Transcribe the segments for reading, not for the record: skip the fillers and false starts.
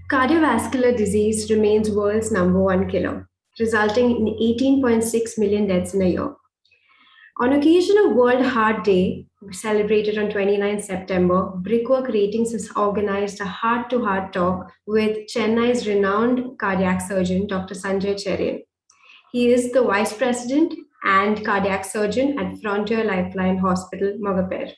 Cardiovascular disease remains world's number one killer, resulting in 18.6 million deaths in a year. On occasion of World Heart Day, celebrated on 29 September, Brickwork Ratings has organized a heart-to-heart talk with Chennai's renowned cardiac surgeon, Dr. Sanjay Cherian. He is the Vice President and Cardiac Surgeon at Frontier Lifeline Hospital, Mogappair.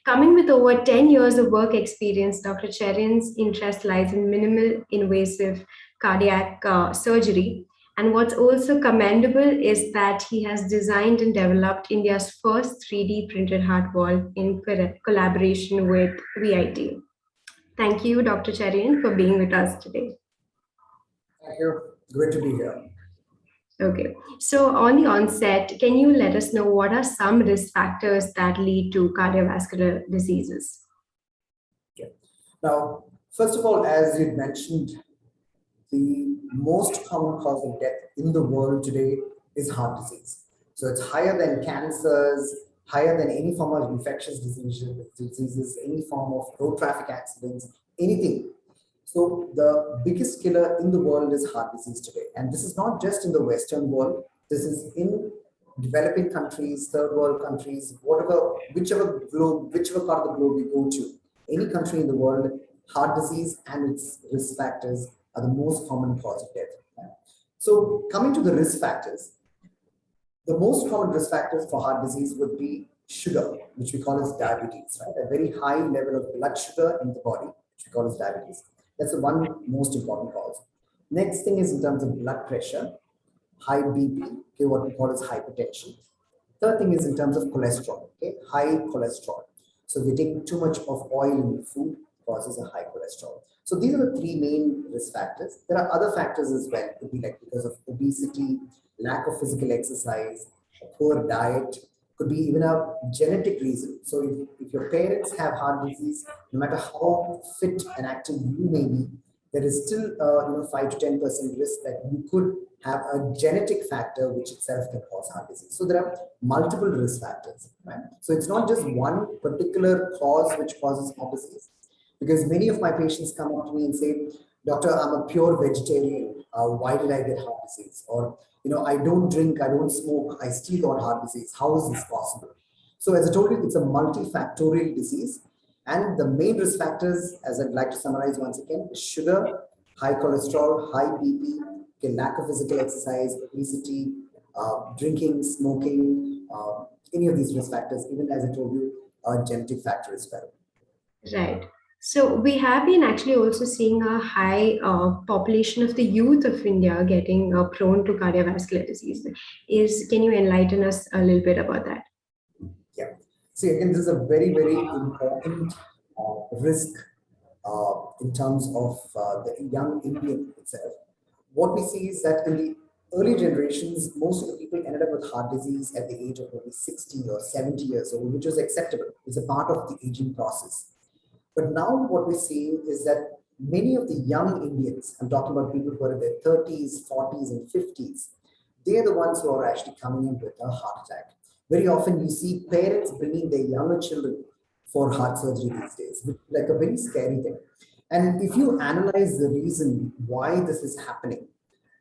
Coming with over 10 years of work experience, Dr. Cherian's interest lies in minimal invasive cardiac surgery. And what's also commendable is that he has designed and developed India's first 3D printed heart wall in collaboration with VIT. Thank you, Dr. Cherian, for being with us today. Thank you. Great to be here. Okay, so on the onset, can you let us know what are some risk factors that lead to cardiovascular diseases? Okay. Now, first of all, as you mentioned, the most common cause of death in the world today is heart disease. So it's higher than cancers, higher than any form of infectious diseases, any form of road traffic accidents, anything. So the biggest killer in the world is heart disease today. And this is not just in the Western world. This is in developing countries, third world countries, whichever part of the globe we go to. Any country in the world, heart disease and its risk factors are the most common cause of death. So coming to the risk factors, the most common risk factors for heart disease would be sugar, which we call as diabetes, right? A very high level of blood sugar in the body, which we call as diabetes. That's the one most important cause. Next thing is in terms of blood pressure, high BP, okay, what we call as hypertension. Third thing is in terms of cholesterol, okay, high cholesterol. So if you take too much of oil in the food, causes a high cholesterol. So these are the three main risk factors. There are other factors as well. It could be like because of obesity, lack of physical exercise, a poor diet, could be even a genetic reason. So if your parents have heart disease, no matter how fit and active you may be, there is still 5 to 10% risk that you could have a genetic factor which itself can cause heart disease. So there are multiple risk factors, right? So it's not just one particular cause which causes heart disease, because many of my patients come up to me and say, "Doctor, I'm a pure vegetarian. Why did I get heart disease?" Or, "I don't drink, I don't smoke, I still got heart disease. How is this possible?" So as I told you, it's a multifactorial disease. And the main risk factors, as I'd like to summarize once again, is sugar, high cholesterol, high BP, lack of physical exercise, obesity, drinking, smoking, any of these risk factors, even as I told you, a genetic factor as well. Right. So we have been actually also seeing a high population of the youth of India getting prone to cardiovascular disease. Can you enlighten us a little bit about that? Yeah. See, again, this is a very, very important risk in terms of the young Indian itself. What we see is that in the early generations, most of the people ended up with heart disease at the age of maybe 60 or 70 years old, which is acceptable. It's a part of the aging process. But now what we're seeing is that many of the young Indians, I'm talking about people who are in their 30s, 40s, and 50s, they're the ones who are actually coming in with a heart attack. Very often you see parents bringing their younger children for heart surgery these days, which is like a very scary thing. And if you analyze the reason why this is happening,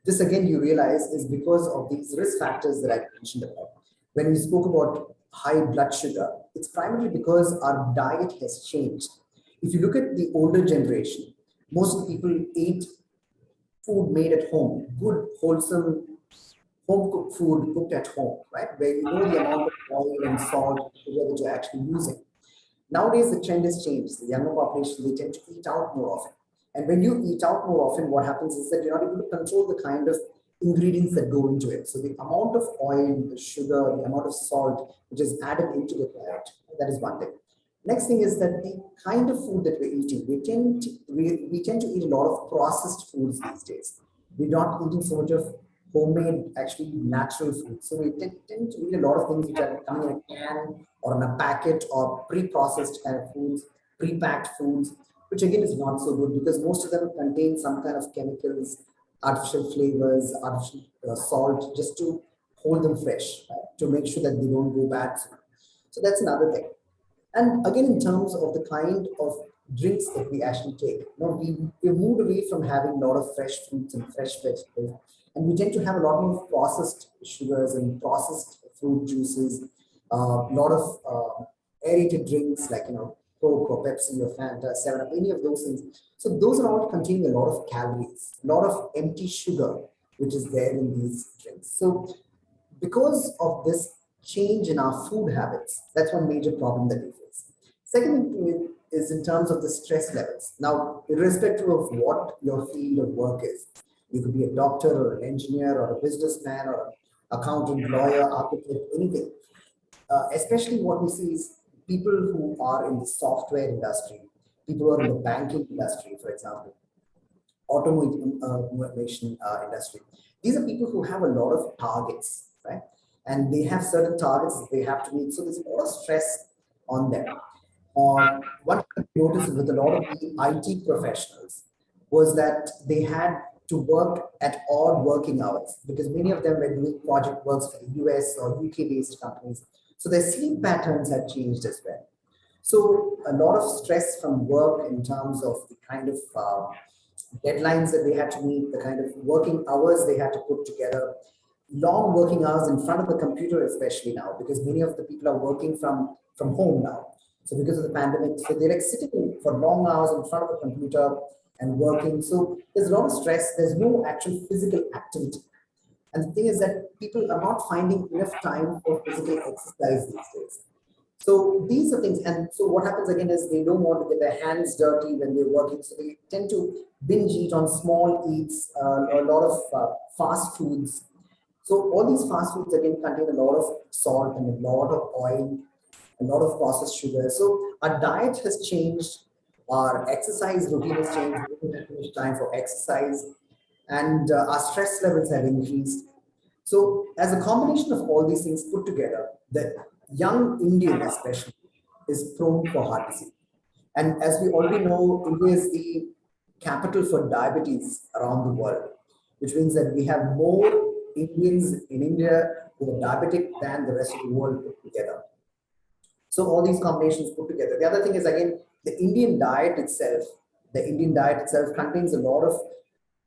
this again you realize is because of these risk factors that I mentioned about. When we spoke about high blood sugar, it's primarily because our diet has changed. If you look at the older generation, most of the people ate food made at home, good, wholesome, home-cooked food cooked at home, right? Where you know the amount of oil and salt that you're actually using. Nowadays, the trend has changed. The younger population, they tend to eat out more often. And when you eat out more often, what happens is that you're not able to control the kind of ingredients that go into it. So the amount of oil, the sugar, the amount of salt, which is added into the diet, that is one thing. Next thing is that the kind of food that we're eating, we tend to eat a lot of processed foods these days. We're not eating so much of homemade, actually natural food. So we tend to eat a lot of things which are coming in a can or in a packet or pre-processed kind of foods, pre-packed foods, which again is not so good because most of them contain some kind of chemicals, artificial flavors, artificial salt, just to hold them fresh, right? To make sure that they don't go bad. So that's another thing. And again, in terms of the kind of drinks that we actually take. We moved away from having a lot of fresh fruits and fresh vegetables, and we tend to have a lot more processed sugars and processed fruit juices, a lot of aerated drinks like Coke or Pepsi or Fanta, 7 Up, any of those things. So those are all containing a lot of calories, a lot of empty sugar, which is there in these drinks. So because of this change in our food habits, that's one major problem that we face. Second thing is in terms of the stress levels. Now, irrespective of what your field of work is, you could be a doctor or an engineer or a businessman or an accountant, lawyer, architect, anything. Especially what we see is people who are in the software industry, people who are in the banking industry, for example, automation industry. These are people who have a lot of targets, right? And they have certain targets that they have to meet. So there's a lot of stress on them. One thing I noticed with a lot of the IT professionals was that they had to work at odd working hours because many of them were doing project works for the US or UK based companies. So their sleep patterns had changed as well. So a lot of stress from work in terms of the kind of deadlines that they had to meet, the kind of working hours they had to put together, long working hours in front of the computer, especially now, because many of the people are working from home now. So because of the pandemic, so they're like sitting for long hours in front of the computer and working. So there's a lot of stress. There's no actual physical activity. And the thing is that people are not finding enough time for physical exercise these days. So these are things, and so what happens again is they don't want to get their hands dirty when they're working, so they tend to binge eat on small eats, a lot of fast foods. So all these fast foods again contain a lot of salt and a lot of oil, a lot of processed sugar. So our diet has changed, our exercise routine has changed. We don't have too much time for exercise, and our stress levels have increased. So, as a combination of all these things put together, the young Indian especially is prone for heart disease. And as we already know, India is the capital for diabetes around the world, which means that we have more Indians in India who are diabetic than the rest of the world put together. So all these combinations put together. The other thing is again, the Indian diet itself contains a lot of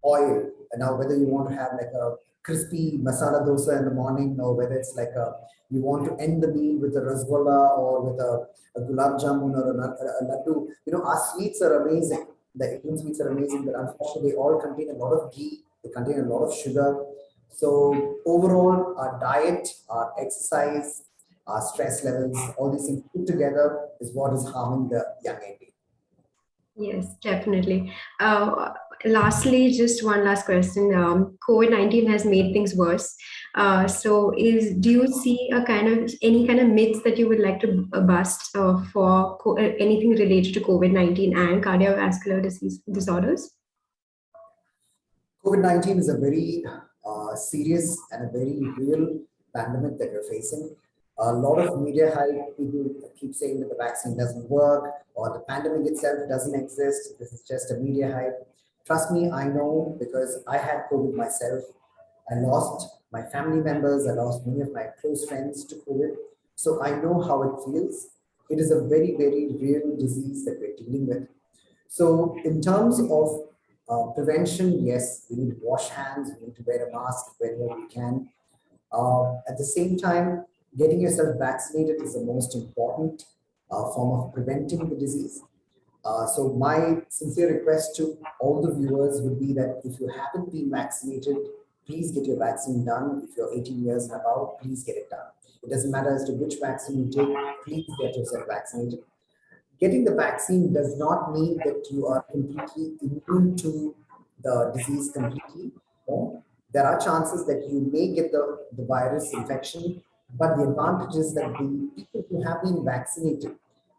oil. And now whether you want to have like a crispy masala dosa in the morning, or whether it's like you want to end the meal with a rasgulla or with a gulab jamun or a laddu. Our sweets are amazing. The Indian sweets are amazing, but unfortunately they all contain a lot of ghee, they contain a lot of sugar. So overall, our diet, our exercise, our stress levels, all these things put together is what is harming the young Indian. Yes, definitely. Lastly, just one last question. COVID-19 has made things worse. Do you see any kind of myths that you would like to bust for anything related to COVID-19 and cardiovascular disease disorders? COVID-19 is a very serious and a very real pandemic that we're facing. A lot of media hype, people keep saying that the vaccine doesn't work or the pandemic itself doesn't exist. This is just a media hype. Trust me, I know because I had COVID myself. I lost my family members, I lost many of my close friends to COVID. So I know how it feels. It is a very, very real disease that we're dealing with. So, in terms of prevention, yes, we need to wash hands, we need to wear a mask whenever we can. At the same time, getting yourself vaccinated is the most important form of preventing the disease. So, my sincere request to all the viewers would be that if you haven't been vaccinated, please get your vaccine done. If you're 18 years and above, please get it done. It doesn't matter as to which vaccine you take, please get yourself vaccinated. Getting the vaccine does not mean that you are completely immune to the disease completely. No. There are chances that you may get the virus infection, but the advantage is that the people who have been vaccinated,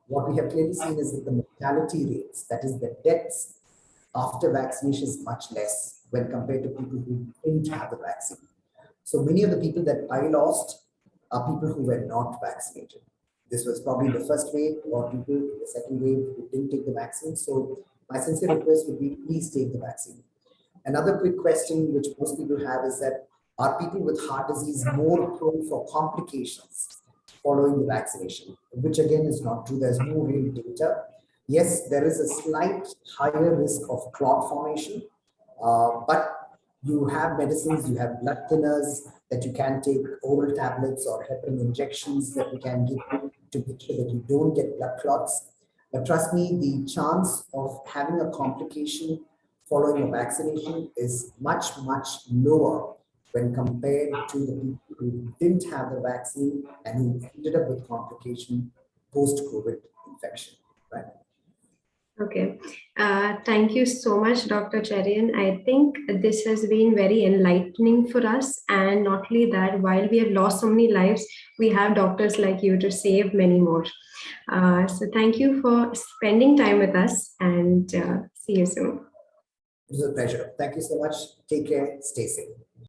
what we have clearly seen is that the mortality rates, that is the deaths after vaccination, is much less when compared to people who didn't have the vaccine. So many of the people that I lost are people who were not vaccinated. This was probably the first wave, or people in the second wave who didn't take the vaccine. So my sincere request would be please take the vaccine. Another quick question which most people have is that are people with heart disease more prone for complications following the vaccination? Which again is not true. There's no real data. Yes, there is a slight higher risk of clot formation, but you have medicines, you have blood thinners that you can take, oral tablets or heparin injections that we can give you to make sure that you don't get blood clots. But trust me, the chance of having a complication following a vaccination is much, much lower when compared to the people who didn't have the vaccine and who ended up with complication post-COVID infection, right? Okay. Thank you so much, Dr. Cherian. I think this has been very enlightening for us. And not only that, while we have lost so many lives, we have doctors like you to save many more. So thank you for spending time with us, and see you soon. It was a pleasure. Thank you so much. Take care. Stay safe.